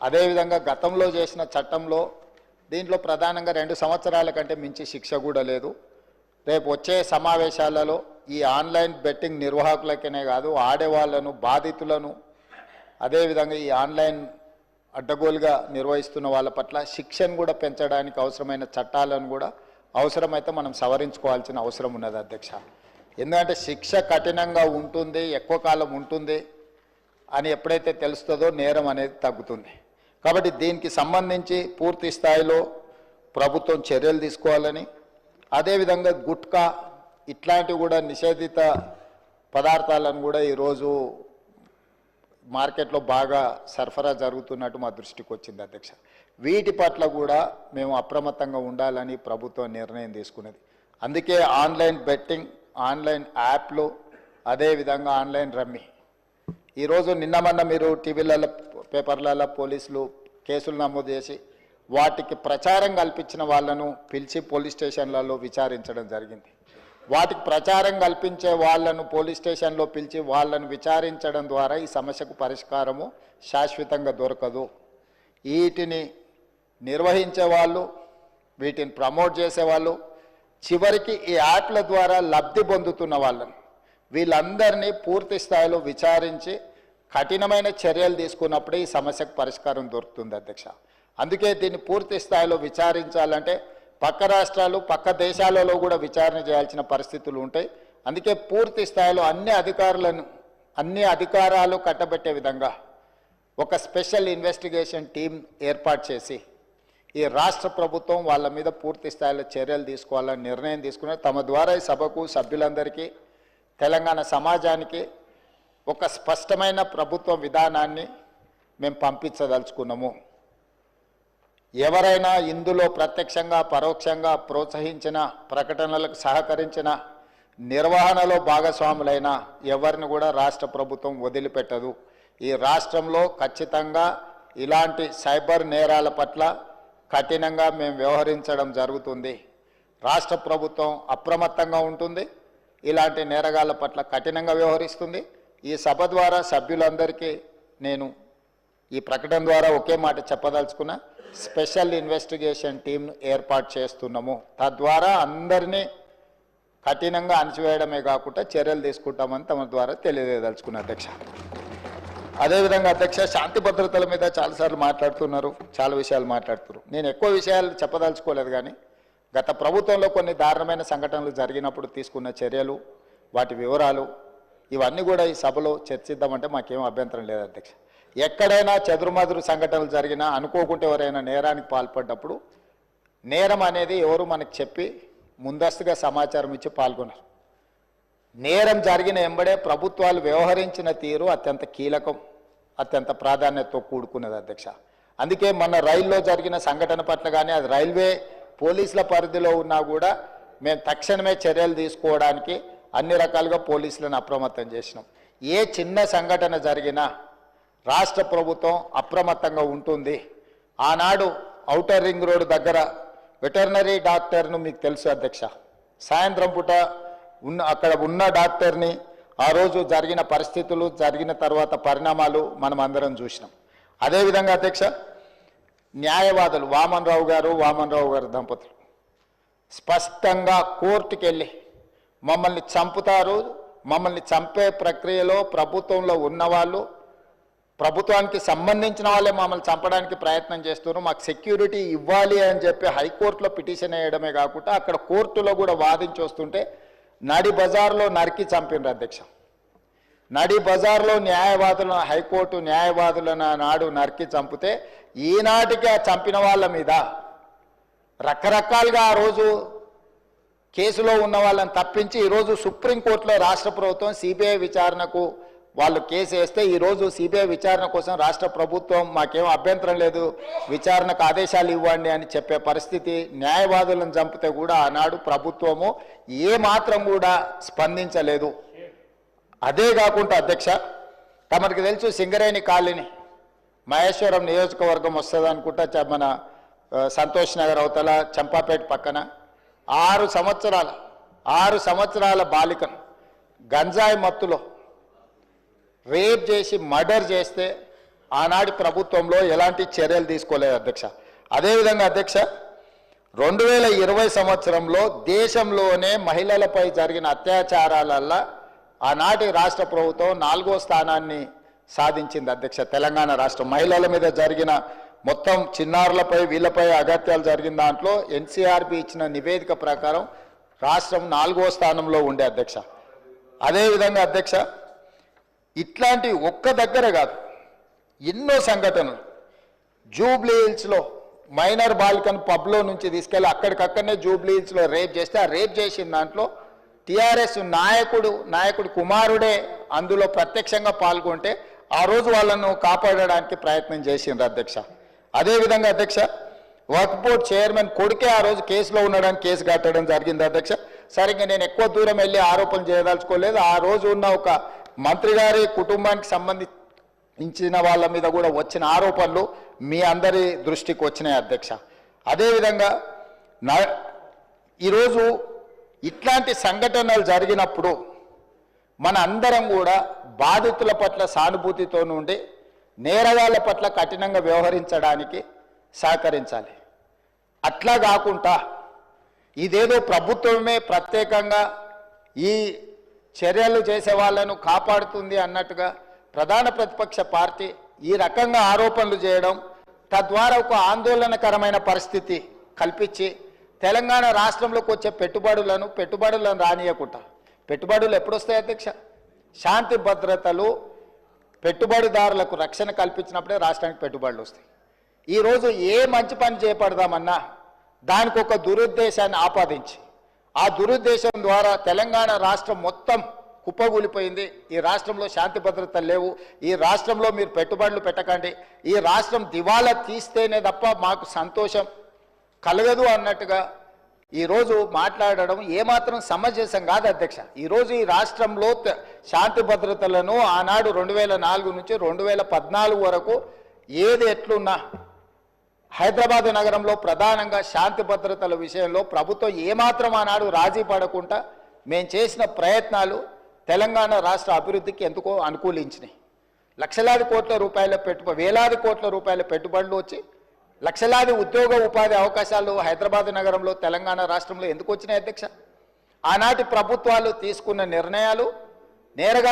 అదేవిధంగా గతంలో చేసిన చట్టంలో దీంట్లో ప్రధానంగా 2 సంవత్సరాల కంటే మించి శిక్ష కూడా లేదు. రేపు వచ్చే సమావేశాలలో ఈ ఆన్లైన్ బెట్టింగ్ నిర్వాహకులకనే కాదు, ఆడేవాళ్లను, బాధితులను, అదేవిధంగా ఈ ఆన్లైన్ అడ్డగోలుగా నిర్వహిస్తున్న వాళ్ళ పట్ల శిక్షను కూడా పెంచడానికి అవసరమైన చట్టాలను కూడా అవసరమైతే మనం సవరించుకోవాల్సిన అవసరం ఉన్నది అధ్యక్ష. ఎందుకంటే శిక్ష కఠినంగా ఉంటుంది, ఎక్కువ కాలం ఉంటుంది అని ఎప్పుడైతే తెలుస్తుందో నేరం అనేది తగ్గుతుంది. కాబట్టి దీనికి సంబంధించి పూర్తి స్థాయిలో ప్రభుత్వం చర్యలు తీసుకోవాలని, అదేవిధంగా గుట్కా ఇట్లాంటివి కూడా నిషేధిత పదార్థాలను కూడా ఈరోజు మార్కెట్లో బాగా సరఫరా జరుగుతున్నట్టు మా దృష్టికి వచ్చింది అధ్యక్ష. వీటి పట్ల కూడా మేము అప్రమత్తంగా ఉండాలని ప్రభుత్వం నిర్ణయం తీసుకున్నది. అందుకే ఆన్లైన్ బెట్టింగ్, ఆన్లైన్ యాప్లు, అదేవిధంగా ఆన్లైన్ రమ్మీ, ఈరోజు నిన్న మీరు టీవీలలో, పేపర్లలో పోలీసులు కేసులు నమోదు చేసి వాటికి ప్రచారం కల్పించిన వాళ్ళను పిలిచి పోలీస్ స్టేషన్లలో విచారించడం జరిగింది. వాటికి ప్రచారం కల్పించే వాళ్ళను పోలీస్ స్టేషన్లో పిలిచి వాళ్ళను విచారించడం ద్వారా ఈ సమస్యకు పరిష్కారము శాశ్వతంగా దొరకదు. వీటిని నిర్వహించే వాళ్ళు, వీటిని ప్రమోట్ చేసేవాళ్ళు, చివరికి ఈ యాప్ల ద్వారా లబ్ధి పొందుతున్న వాళ్ళను వీళ్ళందరినీ పూర్తి స్థాయిలో విచారించి కఠినమైన చర్యలు తీసుకున్నప్పుడే ఈ సమస్యకు పరిష్కారం దొరుకుతుంది అధ్యక్ష. అందుకే దీన్ని పూర్తి స్థాయిలో విచారించాలంటే పక్క రాష్ట్రాలు, పక్క దేశాలలో కూడా విచారణ చేయాల్సిన పరిస్థితులు ఉంటాయి. అందుకే పూర్తి స్థాయిలో అన్ని అధికారాలు కట్టబెట్టే విధంగా ఒక స్పెషల్ ఇన్వెస్టిగేషన్ టీం ఏర్పాటు చేసి ఈ రాష్ట్ర ప్రభుత్వం వాళ్ళ మీద పూర్తి స్థాయిలో చర్యలు తీసుకోవాలని నిర్ణయం తీసుకున్నారు. తమ ద్వారా ఈ సభకు, సభ్యులందరికీ, తెలంగాణ సమాజానికి ఒక స్పష్టమైన ప్రభుత్వ విధానాన్ని మేము పంపించదలుచుకున్నాము. ఎవరైనా ఇందులో ప్రత్యక్షంగా, పరోక్షంగా ప్రోత్సహించిన, ప్రకటనలకు సహకరించిన, నిర్వహణలో భాగస్వాములైన ఎవరిని కూడా రాష్ట్ర ప్రభుత్వం వదిలిపెట్టదు. ఈ రాష్ట్రంలో ఖచ్చితంగా ఇలాంటి సైబర్ నేరాల పట్ల కఠినంగా మేము వ్యవహరించడం జరుగుతుంది. రాష్ట్ర ప్రభుత్వం అప్రమత్తంగా ఉంటుంది, ఇలాంటి నేరగాళ్ల పట్ల కఠినంగా వ్యవహరిస్తుంది. ఈ సభ ద్వారా సభ్యులందరికీ నేను ఈ ప్రకటన ద్వారా ఒకే మాట చెప్పదలుచుకున్నా, స్పెషల్ ఇన్వెస్టిగేషన్ టీంను ఏర్పాటు చేస్తున్నాము. తద్వారా అందరినీ కఠినంగా అణచివేయడమే కాకుండా చర్యలు తీసుకుంటామని తమ ద్వారా తెలియజేయదలుచుకున్నా అధ్యక్ష. అదేవిధంగా అధ్యక్ష, శాంతి భద్రతల మీద చాలాసార్లు మాట్లాడుతున్నారు, చాలా విషయాలు మాట్లాడుతున్నారు. నేను ఎక్కువ విషయాలు చెప్పదలుచుకోలేదు, కానీ గత ప్రభుత్వంలో కొన్ని దారుణమైన సంఘటనలు జరిగినప్పుడు తీసుకున్న చర్యలు, వాటి వివరాలు ఇవన్నీ కూడా ఈ సభలో చర్చిద్దామంటే మాకేం అభ్యంతరం లేదు అధ్యక్ష. ఎక్కడైనా చెదురుమదురు సంఘటనలు జరిగినా, అనుకోకుంటే ఎవరైనా నేరానికి పాల్పడ్డప్పుడు నేరం అనేది ఎవరు మనకు చెప్పి ముందస్తుగా సమాచారం ఇచ్చి పాల్గొన్నారు. నేరం జరిగిన ఎంబడే ప్రభుత్వాలు వ్యవహరించిన తీరు అత్యంత కీలకం, అత్యంత ప్రాధాన్యతతో కూడుకున్నది అధ్యక్ష. అందుకే మన రైల్లో జరిగిన సంఘటన పట్ల కానీ, అది రైల్వే పోలీసుల పరిధిలో ఉన్నా కూడా మేము తక్షణమే చర్యలు తీసుకోవడానికి అన్ని రకాలుగా పోలీసులను అప్రమత్తం చేసినాం. ఏ చిన్న సంఘటన జరిగినా రాష్ట్ర ప్రభుత్వం అప్రమత్తంగా ఉంటుంది. ఆనాడు ఔటర్ రింగ్ రోడ్ దగ్గర వెటర్నరీ డాక్టర్ను మీకు తెలుసు అధ్యక్ష, సాయంత్రం పూట అక్కడ ఉన్న డాక్టర్ని ఆ రోజు జరిగిన పరిస్థితులు, జరిగిన తర్వాత పరిణామాలు మనం అందరం చూసినాం. అదేవిధంగా అధ్యక్ష, న్యాయవాదులు వామన్ రావు గారు దంపతులు స్పష్టంగా కోర్టుకు వెళ్ళి మమ్మల్ని చంపుతారు, మమ్మల్ని చంపే ప్రక్రియలో ప్రభుత్వంలో ఉన్నవాళ్ళు, ప్రభుత్వానికి సంబంధించిన వాళ్ళే మమ్మల్ని చంపడానికి ప్రయత్నం చేస్తున్నారు, మాకు సెక్యూరిటీ ఇవ్వాలి అని చెప్పి హైకోర్టులో పిటిషన్ వేయడమే కాకుండా అక్కడ కోర్టులో కూడా వాదించి వస్తుంటే నడి బజార్లో నరికి చంపినారు అధ్యక్ష. నడి బజార్లో న్యాయవాదులను, హైకోర్టు న్యాయవాదులను నాడు నరికి చంపితే ఈనాటికి ఆ చంపిన వాళ్ళ మీద రకరకాలుగా ఆ రోజు కేసులో ఉన్న వాళ్ళని తప్పించి ఈరోజు సుప్రీంకోర్టులో రాష్ట్ర ప్రభుత్వం సిబిఐ విచారణకు వాళ్ళు కేసు వేస్తే ఈరోజు సిబిఐ విచారణ కోసం రాష్ట్ర ప్రభుత్వం మాకేం అభ్యంతరం లేదు, విచారణకు ఆదేశాలు ఇవ్వండి అని చెప్పే పరిస్థితి. న్యాయవాదులను చంపితే కూడా ఆనాడు ప్రభుత్వము ఏమాత్రం కూడా స్పందించలేదు. అదే కాకుండా అధ్యక్ష, తమకు తెలుసు సింగరేణి కాలనీ మహేశ్వరం నియోజకవర్గం వస్తుంది అనుకుంటా, మన సంతోష్ నగర్ అవతల చంపాపేట పక్కన 6 సంవత్సరాల బాలికను గంజాయి మత్తులో రేప్ చేసి మర్డర్ చేస్తే ఆనాటి ప్రభుత్వంలో ఎలాంటి చర్యలు తీసుకోలేదు అధ్యక్ష. అదేవిధంగా అధ్యక్ష 2020 సంవత్సరంలో దేశంలోనే మహిళలపై జరిగిన అత్యాచారాలల్ల ఆనాటి రాష్ట్ర ప్రభుత్వం 4వ స్థానాన్ని సాధించింది అధ్యక్ష. తెలంగాణ రాష్ట్రం మహిళల మీద జరిగిన మొత్తం చిన్నారులపై వీళ్ళపై అగత్యాలు జరిగిన దాంట్లో ఎన్సీఆర్బీ ఇచ్చిన నివేదిక ప్రకారం రాష్ట్రం 4వ స్థానంలో ఉండే అధ్యక్ష. అదేవిధంగా అధ్యక్ష ఇట్లాంటి ఒక్క దగ్గర కాదు, ఎన్నో సంఘటనలు జూబ్లీ హిల్స్లో మైనర్ బాలికను పబ్లో నుంచి తీసుకెళ్ళి అక్కడికక్కడనే జూబ్లీ హిల్స్లో రేప్ చేస్తే ఆ రేప్ చేసిన దాంట్లో టీఆర్ఎస్ నాయకుడు కుమారుడే అందులో ప్రత్యక్షంగా పాల్గొంటే ఆ రోజు వాళ్ళను కాపాడడానికి ప్రయత్నం చేసిండ్రు అధ్యక్ష. అదేవిధంగా అధ్యక్ష వక్ఫ్ బోర్డ్ చైర్మన్ కొడుకే ఆ రోజు కేసులో ఉండడానికి కేసు కట్టడం జరిగింది అధ్యక్ష. సరిగ్గా నేను ఎక్కువ దూరం వెళ్ళి ఆరోపణలు చేయదలుచుకోలేదు. ఆ రోజు ఉన్న ఒక మంత్రి గారి కుటుంబానికి సంబంధించిన వాళ్ళ మీద కూడా వచ్చిన ఆరోపణలు మీ అందరి దృష్టికి వచ్చినాయి అధ్యక్ష. అదేవిధంగా ఈరోజు ఇట్లాంటి సంఘటనలు జరిగినప్పుడు మన అందరం కూడా బాధితుల పట్ల సానుభూతితో నుండి నేరగాళ్ల పట్ల కఠినంగా వ్యవహరించడానికి సహకరించాలి. అట్లా కాకుండా ఇదేదో ప్రభుత్వమే ప్రత్యేకంగా ఈ చర్యలు చేసే వాళ్ళను కాపాడుతుంది అన్నట్టుగా ప్రధాన ప్రతిపక్ష పార్టీ ఈ రకంగా ఆరోపణలు చేయడం, తద్వారా ఒక ఆందోళనకరమైన పరిస్థితి కల్పించి తెలంగాణ రాష్ట్రంలోకి వచ్చే పెట్టుబడులను రానియకుండా, పెట్టుబడులు ఎప్పుడు వస్తాయి అధ్యక్ష? శాంతి భద్రతలు పెట్టుబడిదారులకు రక్షణ కల్పించినప్పుడే రాష్ట్రానికి పెట్టుబడులు వస్తాయి. ఈరోజు ఏ మంచి పని చేపడదామన్నా దానికి ఒక దురుద్దేశాన్ని ఆపాదించి ఆ దురుద్దేశం ద్వారా తెలంగాణ రాష్ట్రం మొత్తం కుప్పగూలిపోయింది. ఈ రాష్ట్రంలో శాంతి భద్రతలు లేవు, ఈ రాష్ట్రంలో మీరు పెట్టుబడులు పెట్టకండి, ఈ రాష్ట్రం దివాలా తీస్తేనే తప్ప మాకు సంతోషం కలగదు అన్నట్టుగా ఈరోజు మాట్లాడడం ఏమాత్రం సమంజసం కాదు అధ్యక్ష. ఈరోజు ఈ రాష్ట్రంలో శాంతి భద్రతలను ఆనాడు 2004 నుంచి 2014 వరకు ఏది ఎట్లున్నా హైదరాబాద్ నగరంలో ప్రధానంగా శాంతి భద్రతల విషయంలో ప్రభుత్వం ఏమాత్రం ఆనాడు రాజీ పడకుండా మేము చేసిన ప్రయత్నాలు తెలంగాణ రాష్ట్ర అభివృద్ధికి ఎందుకో అనుకూలించినాయి. లక్షలాది కోట్ల రూపాయల వేలాది కోట్ల రూపాయల పెట్టుబడులు వచ్చి లక్షలాది ఉద్యోగ ఉపాధి అవకాశాలు హైదరాబాద్ నగరంలో తెలంగాణ రాష్ట్రంలో ఎందుకు వచ్చినాయి అధ్యక్ష? ఆనాటి ప్రభుత్వాలు తీసుకున్న నిర్ణయాలు నేరగాళ్ళ